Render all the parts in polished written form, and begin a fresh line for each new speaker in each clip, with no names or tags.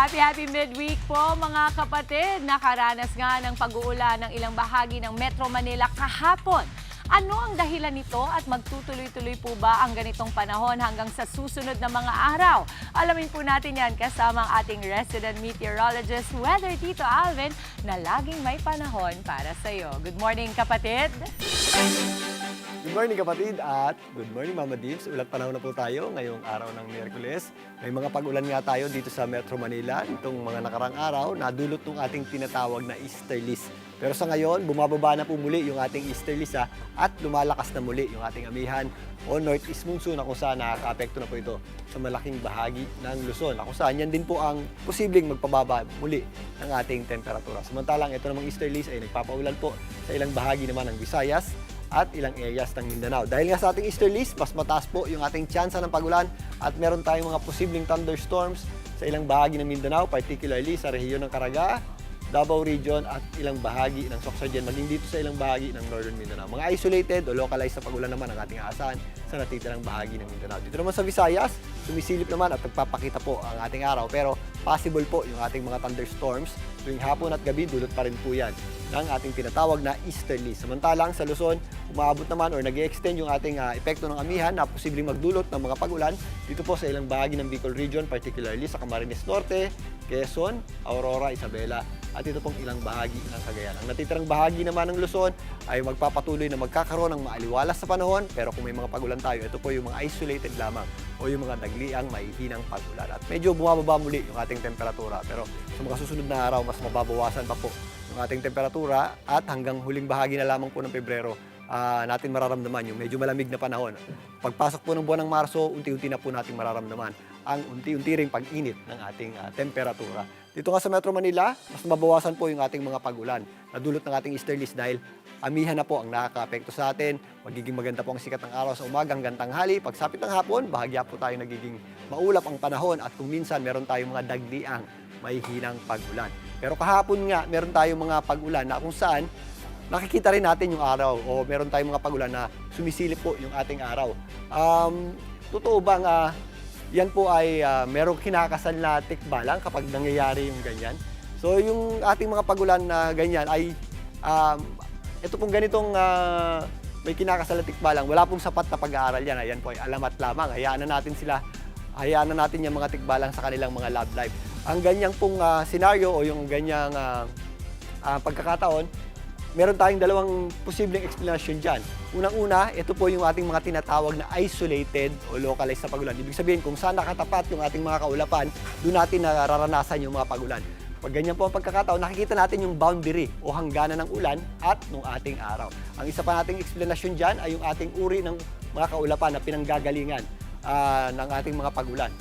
Happy midweek po mga kapatid. Nakaranas nga ng pag-uulan ng ilang bahagi ng Metro Manila kahapon. Ano ang dahilan nito at magtutuloy-tuloy po ba ang ganitong panahon hanggang sa susunod na mga araw? Alamin po natin yan kasama ang ating resident meteorologist, Weather Tito Alvin, na laging may panahon para sa iyo. Good morning kapatid!
Good morning kapatid at good morning Mama Dips. Ulat panahon na po tayo ngayong araw ng Miyerkules. May mga pag-ulan nga tayo dito sa Metro Manila. Itong mga nakarang araw, nadulot ng ating tinatawag na easterlies. Pero sa ngayon, bumababa na po muli yung ating easterlies at lumalakas na muli yung ating amihan o northeast monsoon na kung saan nakaka-apekto na po ito sa malaking bahagi ng Luzon. Na kung saan yan din po ang posibleng magpababa muli ng ating temperatura. Samantalang ito namang easterlies ay nagpapaulan po sa ilang bahagi naman ng Visayas at ilang areas ng Mindanao. Dahil nga sa ating easterlies, mas mataas po yung ating tsansa ng pagulan at meron tayong mga posibleng thunderstorms sa ilang bahagi ng Mindanao, particularly sa rehiyon ng Caraga, Davao Region at ilang bahagi ng Sorsogon, maging dito sa ilang bahagi ng Northern Mindanao. Mga isolated o localized na pagulan naman ang ating aasahan sa natitirang bahagi ng Mindanao. Dito naman sa Visayas, sumisilip naman at nagpapakita po ang ating araw, pero possible po yung ating mga thunderstorms tuwing hapon at gabi, dulot pa rin po yan ng ating tinatawag na easterly. Samantalang sa Luzon, umaabot naman or nag-extend yung ating epekto ng amihan na posibleng magdulot ng mga pagulan dito po sa ilang bahagi ng Bicol Region, particularly sa Camarines Norte, Quezon, Aurora, Isabela, at ito pong ilang bahagi ng Cagayan. Ang natitirang bahagi naman ng Luzon ay magpapatuloy na magkakaroon ng maaliwalas sa panahon, pero kung may mga pagulan tayo, ito po yung mga isolated lamang o yung mga dagliang mahihinang pagulan. At medyo bumababa muli yung ating temperatura, pero sa mga susunod na araw, mas mababawasan pa po yung ating temperatura at hanggang huling bahagi na lamang po ng Pebrero, natin mararamdaman yung medyo malamig na panahon. Pagpasok po ng buwan ng Marso, unti-unti na po natin mararamdaman ang unti-unti ring pag-init ng ating temperatura. Dito nga sa Metro Manila, mas mabawasan po yung ating mga pagulan na dulot ng ating easterlies dahil amihan na po ang nakaka-apekto sa atin. Magiging maganda po ang sikat ng araw sa umaga hanggang tanghali. Pagsapit ng hapon, bahagya po tayo nagiging maulap ang panahon at kung minsan meron tayong mga dagliang may hinang pagulan. Pero kahapon nga, meron tayong mga pagulan na kung saan nakikita rin natin yung araw o meron tayong mga pagulan na sumisilip po yung ating araw. Totoo bang yan po ay merong kinakasal na tikbalang kapag nangyayari yung ganyan? So yung ating mga pagulan na ganyan ay ito pong ganitong may kinakasal na tikbalang, wala pong sapat na pag-aaral yan. Ayan po ay alamat lamang. Hayaan na natin yung mga tikbalang sa kanilang mga love life. Ang ganyang pong senaryo o yung ganyang pagkakataon, meron tayong dalawang posibleng explanation dyan. Unang-una, ito po yung ating mga tinatawag na isolated o localized na pagulan. Ibig sabihin, kung saan nakatapat yung ating mga kaulapan, doon natin nararanasan yung mga pagulan. Pag ganyan po ang pagkakataon, nakikita natin yung boundary o hangganan ng ulan at ng ating araw. Ang isa pa nating explanation dyan ay yung ating uri ng mga kaulapan na pinanggagalingan ng ating mga pagulan.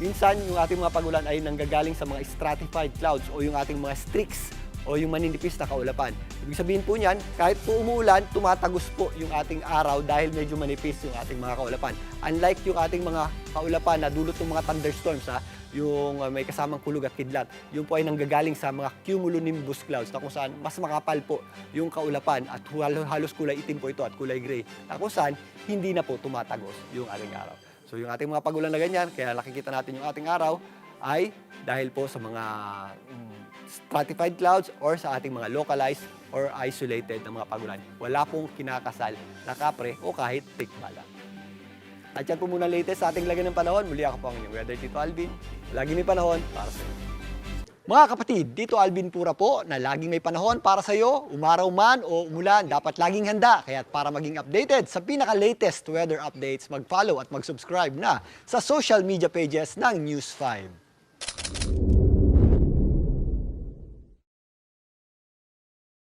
Minsan, yung ating mga pagulan ay nanggagaling sa mga stratified clouds o yung ating mga streaks o yung maninipis na kaulapan. Ibig sabihin po niyan, kahit po umuulan, tumatagos po yung ating araw dahil medyo manipis yung ating mga kaulapan. Unlike yung ating mga kaulapan na dulot ng mga thunderstorms, yung may kasamang kulog at kidlat, yung po ay nanggagaling sa mga cumulonimbus clouds na kung saan mas makapal po yung kaulapan at halos kulay itim po ito at kulay gray, na kung saan hindi na po tumatagos yung ating araw. So yung ating mga pagulan na ganyan, kaya nakikita natin yung ating araw, ay dahil po sa mga stratified clouds or sa ating mga localized or isolated na mga pagulan. Wala pong kinakasal na kapre o kahit tikbala. At yan po muna latest sa ating lagay ng panahon. Muli ako po ang inyong Weather Tito Alvin. Lagi may panahon para sa iyo. Mga kapatid, dito Alvin Pura po na laging may panahon para sa iyo. Umaraw man o umulan, dapat laging handa. Kaya para maging updated sa pinaka-latest weather updates, mag-follow at mag-subscribe na sa social media pages ng News 5.